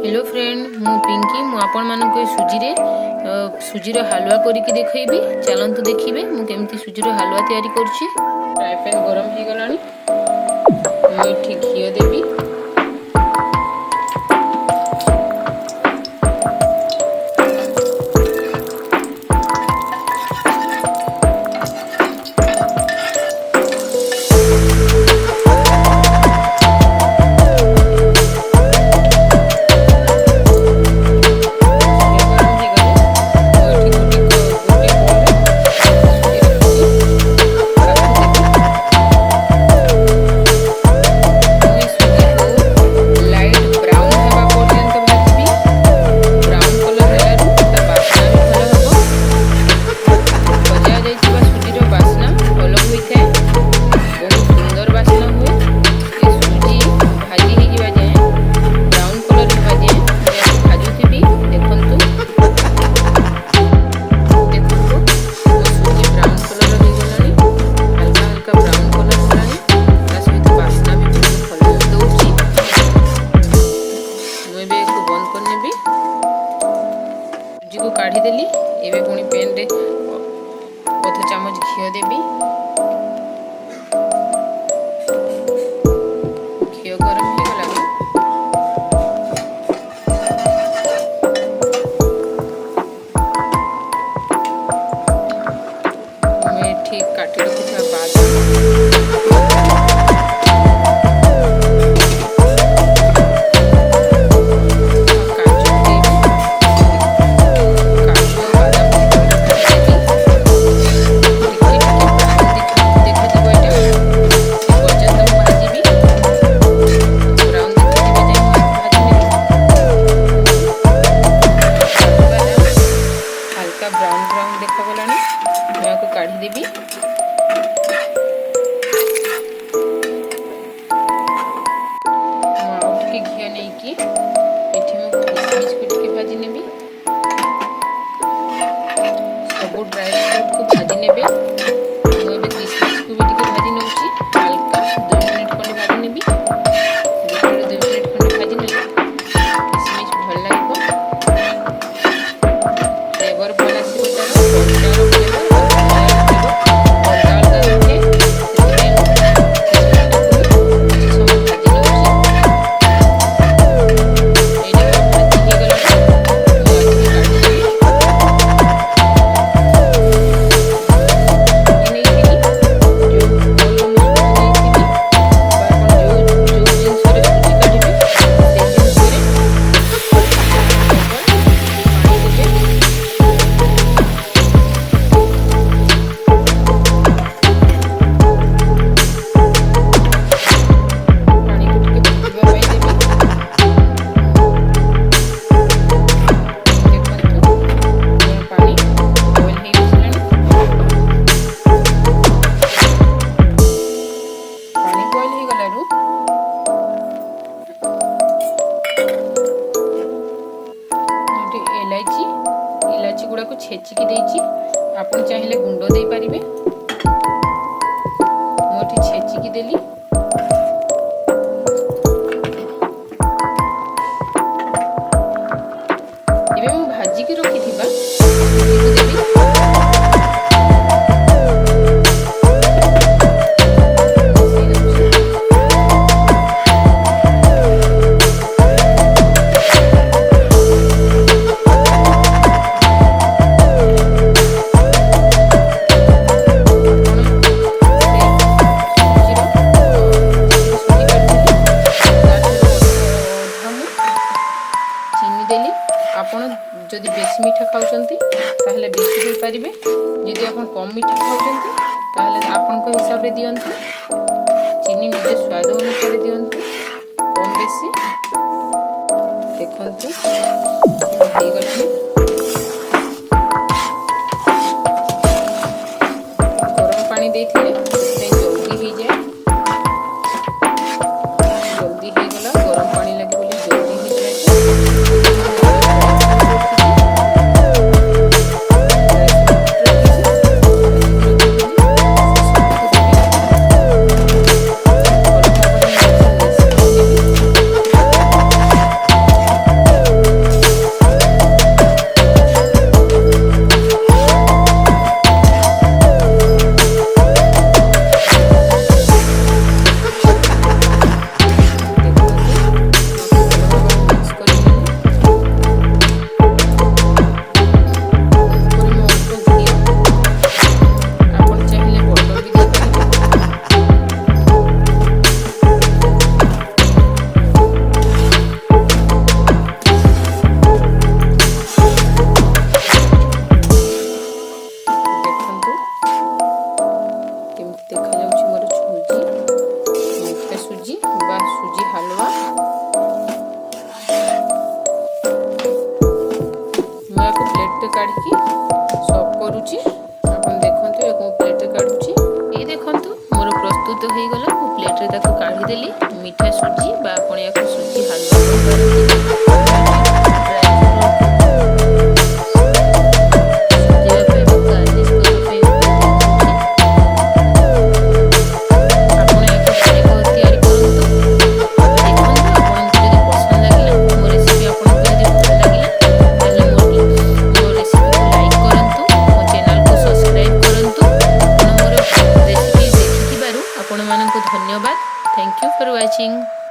Hello friend मु पिंकी मु आपण मानक सुजीर हलवा करके देखैबी। चलंतु देखिबे मु केमती सुजीर हलवा तैयारी करछि। फ्राई पैन गरम हो गलानी मु एठी घियो देबी। सूजी को काढ़ी देली। एबे पुणी पैन रे अध चामच घियो देबी। घियो गरम हो गला मैं ठीक काटी रखिथा ब्राउन ब्राउन देखा गलानी मैं आपको काढ़ी देबी। के घिया नहीं कि एठी मैं किशमिश को टिके भाजी नेबी। सब ड्राई फ्रूट को भाजी नेबे। मैं एबे किशमिश को भी टिके भाजी नउची। हल्का 2 मिनिट खंडे भाजी नेबी। 2 मिनिट खंडे भाजी नेले किशमिश भल लागबो। फ्लेवर भल आसी इलायची गुड़ा को छेचिकी देछि। आपण चाहिले गुंडो दे पारिबे। मोठी छेचिकी देली। एबे मु भाजी के रखी थिबा देबी। आपण जदि बेसी मीठा खाउचंती ताहले बेसी दे पारिबे। जदि आपण कम मीठा खाउचंती ताहले आपण को हिसाब रे दियंती। चीनी निजे स्वाद अनुसार दियंती कम बेसी। देखंतु हे गलनी गरम पानी देथिले से जल्दी ही जाए। जल्दी हे गला गरम पानी लगे बोली जल्दी ही जाए। କାଢ଼ିକି ସର୍ଭ କରୁଛି। ଆପଣ ଦେଖନ୍ତୁ ୟାକୁ ମୁଁ ପ୍ଲେଟ୍ରେ କାଢ଼ୁଛି। ଏଇ ଦେଖନ୍ତୁ ମୋର ପ୍ରସ୍ତୁତ ହେଇଗଲା। ମୁଁ ପ୍ଲେଟ୍ରେ ତାକୁ କାଢ଼ିଦେଲି। ମିଠା ସୁଜି ବା ଆପଣ ୟାକୁ ସୁଜି ହାଲୁଆ କହିପାରନ୍ତି। ଆପଣମାନଙ୍କୁ ଧନ୍ୟବାଦ। Thank you for watching.